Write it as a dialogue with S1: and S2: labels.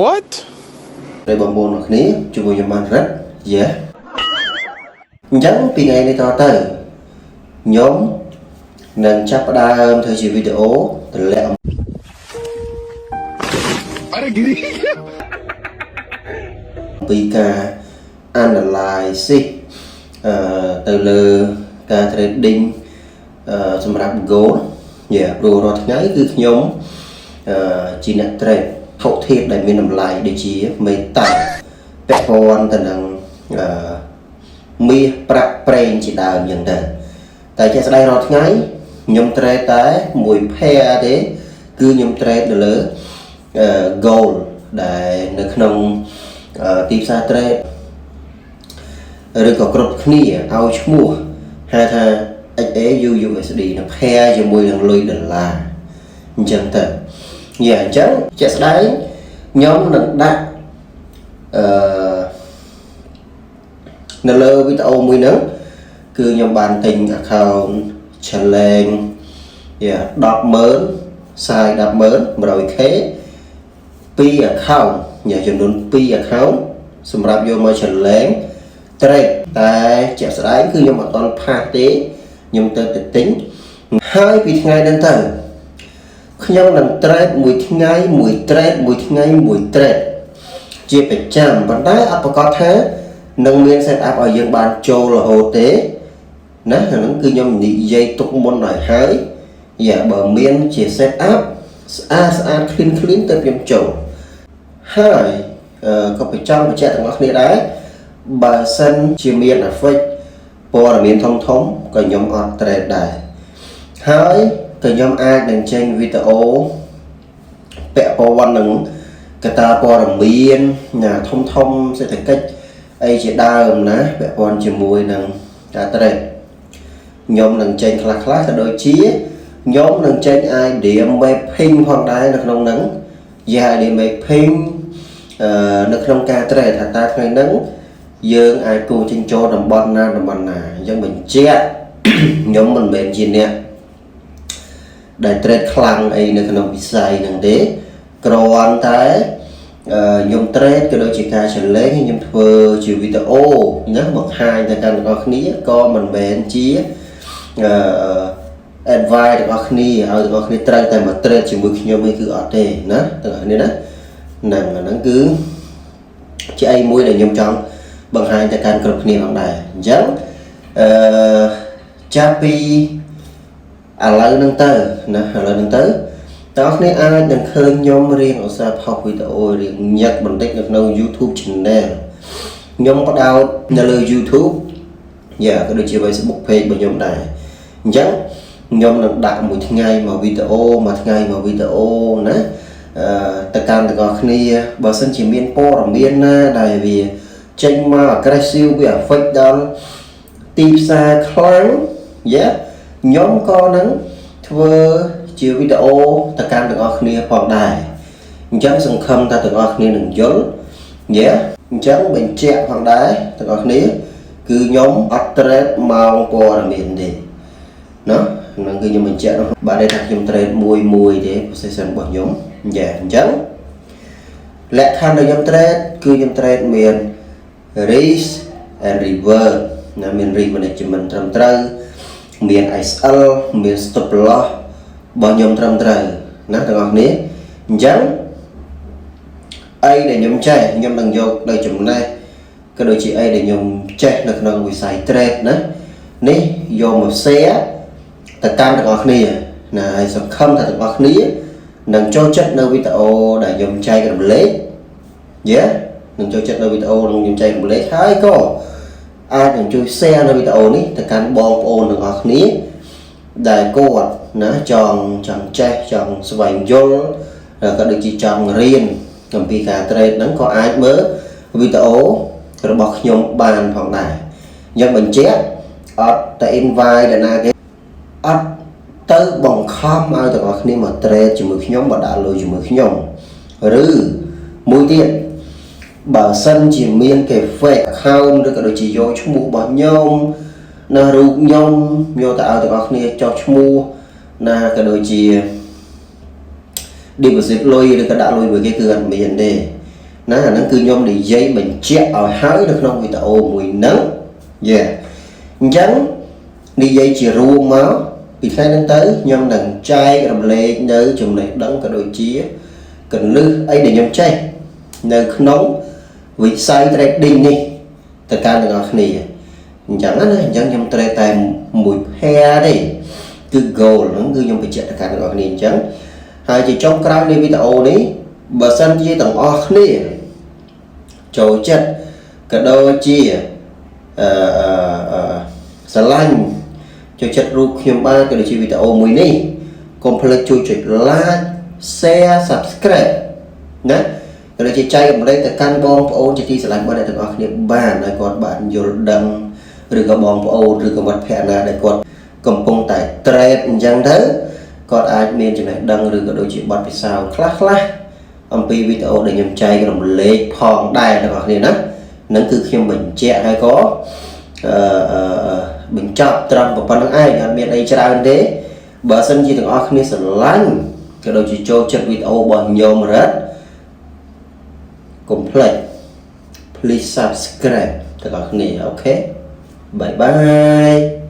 S1: What?
S2: ហើយបងប្អូនទាំងគ្នាជាមួយខ្ញុំបានរត់យ៉ាអញ្ចឹងពីថ្ងៃនេះតទៅខ្ញុំនឹងចាប់ផ្ដើមធ្វើជាវីដេអូទម្លាក់ពីការ analysis ទៅលើការ trading សម្រាប់ goal ព្រោះរាល់ថ្ងៃគឺខ្ញុំជាអ្នក trade ហុកធាតុដែលមានតម្លៃដូចជាមេតាពាក់ព័ន្ធទៅនឹងមាសប្រាក់ប្រេងជាដើមអញ្ចឹងទៅតែជាក់ស្ដែងរាល់ថ្ងៃខ្ញុំ trade តែមួយ pair ទេគឺខ្ញុំ trade ទៅលើ gold ដែលនៅក្នុងទីផ្សារ trade ឬក៏គ្រប់គ្នាឲ្យឈ្មោះហៅថា XAU USD នឹង pair ជាមួយនឹងលុយដុល្លារអញ្ចឹងទៅអញ្ចឹងជាក់ស្ដែងខ្ញុំនឹងដាក់នៅលើវីដេអូមួយហ្នឹងគឺខ្ញុំបានទិញ account challenge 100000 size 100000 100k 2 account ចំនួន2 account សម្រាប់យកមក challenge trade តែជាក់ស្ដែងគឺខ្ញុំអត់ទាន់ផាសទេខ្ញុំទៅទិញហើយពីថ្ងៃហ្នឹងទៅខ្ញុំនឹង trade មួយថ្ងៃមួយ trade មួយថ្ងៃមួយ trade ជាប្រចាំប៉ុន្តែអត់ប្រកាសថានឹងមាន set up ឲ្យយើងបានចូលរហូតទេណាហ្នឹងគឺខ្ញុំនិយាយទុកមុនឲ្យហើយបើមានជា set up ស្អាត clean ទៅខ្ញុំចូលហើយក៏បញ្ចាំបញ្ជាក់ទាំងអស់គ្នាដែរបើសិនជាមាន effect ព័ត៌មានធំក៏ខ្ញុំអត់ trade ដែរហើយក៏ខ្ញុំអាចនឹងចេញវីដេអូពាក់ព័ន្ធនឹងកត្តាព័ត៌មានធំសេដ្ឋកិច្ចអីជាដើមណាពាក់ព័ន្ធជាមួយនឹងការ trade ខ្ញុំនឹងចេញខ្លះក៏ដូចជាខ្ញុំនឹងចេញ idea mapping ផងដែរនៅក្នុងហ្នឹងidea mapping នៅក្នុងការ trade ថាតើថ្ងៃហ្នឹងយើងអាចគូចេញចូលតំបន់ណាអញ្ចឹងបញ្ជាក់ខ្ញុំមិនមែនជាអ្នកដែល trade ខ្លាំងអីនៅក្នុងវិស័យហ្នឹងទេគ្រាន់តែខ្ញុំ trade ក៏ដូចជាការ challenge ខ្ញុំធ្វើជាវីដេអូណាបង្ហាញទៅកាន់អ្នកគ្នាក៏មិនមែនជាadvice ទាំងអស់គ្នាឲ្យទាំងអស់គ្នាត្រូវតែមក trade ជាមួយខ្ញុំឯងគឺអត់ទេណាទាំងអស់គ្នាណាហ្នឹងគឺជាអីមួយដែលខ្ញុំចង់បង្ហាញទៅកាន់គ្រប់គ្នាផងដែរអញ្ចឹងចាប់ពីឥឡូវហ្នឹងទៅណាឥឡូវហ្នឹងទៅតើអ្នកអាចនឹងឃើញខ្ញុំរៀងឧស្សាហ៍ផុសវីដេអូរៀងញឹកបន្តិចនៅក្នុង YouTube channel ខ្ញុំបដោតនៅលើ YouTube ក៏ដូចជា Facebook page របស់ខ្ញុំដែរអញ្ចឹងខ្ញុំនឹងដាក់មួយថ្ងៃមកវីដេអូមួយថ្ងៃមកវីដេអូណាទៅកាន់ទាំងអស់គ្នាបើសិនជាមានព័ត៌មានណាដែលវាចេញមក aggressive វា affect ដល់ទីផ្សារខ្លាំងខ្ញុំក៏នឹងធ្វើជាវីដេអូទៅកាន់ទាំងអស់គ្នាផងដែរអញ្ចឹងសង្ឃឹមថាទាំងអស់គ្នានឹងយល់អញ្ចឹងបញ្ជាក់ផងដែរទាំងអស់គ្នាគឺខ្ញុំអត់ trade ម៉ោងព័ត៌មានទេណាហ្នឹងគឺខ្ញុំបញ្ជាក់បាទទេថាខ្ញុំ trade មួយទេ position របស់ខ្ញុំអញ្ចឹងលក្ខខណ្ឌដែលខ្ញុំ trade គឺខ្ញុំ trade មាន risk and reward ណាមាន risk management ត្រឹមត្រូវមាន SL មាន stop loss របស់ខ្ញុំត្រឹមត្រូវណាទាំងអស់គ្នាអញ្ចឹងអីដែលខ្ញុំចេះខ្ញុំនឹងយកដោយចំណេះក៏ដូចជាអីដែលខ្ញុំចេះនៅក្នុងវិស័យ trade ណានេះយកមក share ទៅកាន់ទាំងអស់គ្នាណាហើយសង្ឃឹមថាទាំងអស់គ្នានឹងចូលចិត្តនៅវីដេអូដែលខ្ញុំចែករំលែកនឹងចូលចិត្តនៅវីដេអូនឹងខ្ញុំចែករំលែកហើយក៏អាចនឹងជួយ share នៅវីដេអូនេះទៅកាន់បងប្អូនទាំងអស់គ្នាដែលគាត់ណាចង់ចេះចង់ស្វែងយល់ក៏ដូចជាចង់រៀនអំពីការ trade ហ្នឹងក៏អាចមើលវីដេអូរបស់ខ្ញុំបានផងដែរខ្ញុំបញ្ជាក់អត់តែ invite ដល់ណាគេអត់ទៅបង្ខំឲ្យទាំងអស់គ្នាមក trade ជាមួយខ្ញុំមកដាក់លុយជាមួយខ្ញុំឬមួយទៀតបើសិនជាមានគេ fake account ឬក៏ដូចជាយកឈ្មោះរបស់ខ្ញុំណារូបខ្ញុំយកទៅឲ្យទាំងអស់គ្នាចុះឈ្មោះណាក៏ដូចជា deposit លុយឬក៏ដាក់លុយvớiគេគឺអត់មានទេណាអាហ្នឹងគឺខ្ញុំនិយាយបញ្ជាក់ឲ្យហើយនៅក្នុងវីដេអូមួយហ្នឹងអញ្ចឹងនិយាយជារួមមកពីថ្ងៃហ្នឹងទៅខ្ញុំនឹងចែករំលែកនៅចំណេះដឹងក៏ដូចជាកលឹះអីដែលខ្ញុំចេះនៅក្នុងវិស័យ trading នេះទៅកាន់ទាំងអស់គ្នាអញ្ចឹងណាអញ្ចឹងខ្ញុំត្រូវតែមួយ pair ទេគឺ goal ហ្នឹងគឺខ្ញុំបញ្ជាក់ទៅកាន់ទាំងអស់គ្នាអញ្ចឹងហើយជាចុងក្រោយនៃវីដេអូនេះបើសិនជាទាំងអស់គ្នាចូលចិត្តក៏ដូចជាស្រឡាញ់ចូលចិត្តរូបខ្ញុំបានក៏ដូចជាវីដេអូមួយនេះកុំភ្លេចជួយចុច like share subscribe ណាក៏ដូចជាចែករំលែកទៅកាន់បងប្អូនជាទីស្រឡាញ់របស់អ្នកទាំងអស់គ្នាបានឲ្យគាត់បានយល់ដឹងឬក៏បងប្អូនឬក៏មិត្តភក្តិណាដែលគាត់កំពុងតែ trade អញ្ចឹងទៅគាត់អាចមានចំណេះដឹងឬក៏ដូចជាបទពិសោធន៍ខ្លះអំពីវីដេអូដែលខ្ញុំចែករំលែកផងដែរទាំងអស់គ្នាណានឹងគឺខ្ញុំបញ្ជាក់ហើយក៏បញ្ចប់ត្រឹមប៉ុណ្្នឹងឯងអត់មានអីច្រើនទេបើសិនជាទាំងអស់គ្នាស្រឡាញ់ក៏ដូចជាចូលចិត្តវីដេអូរបស់ខ្ញុំរ៉ាត់កុំភ្លេច please subscribe ទាំងអស់គ្នាអូខេបាយបាយ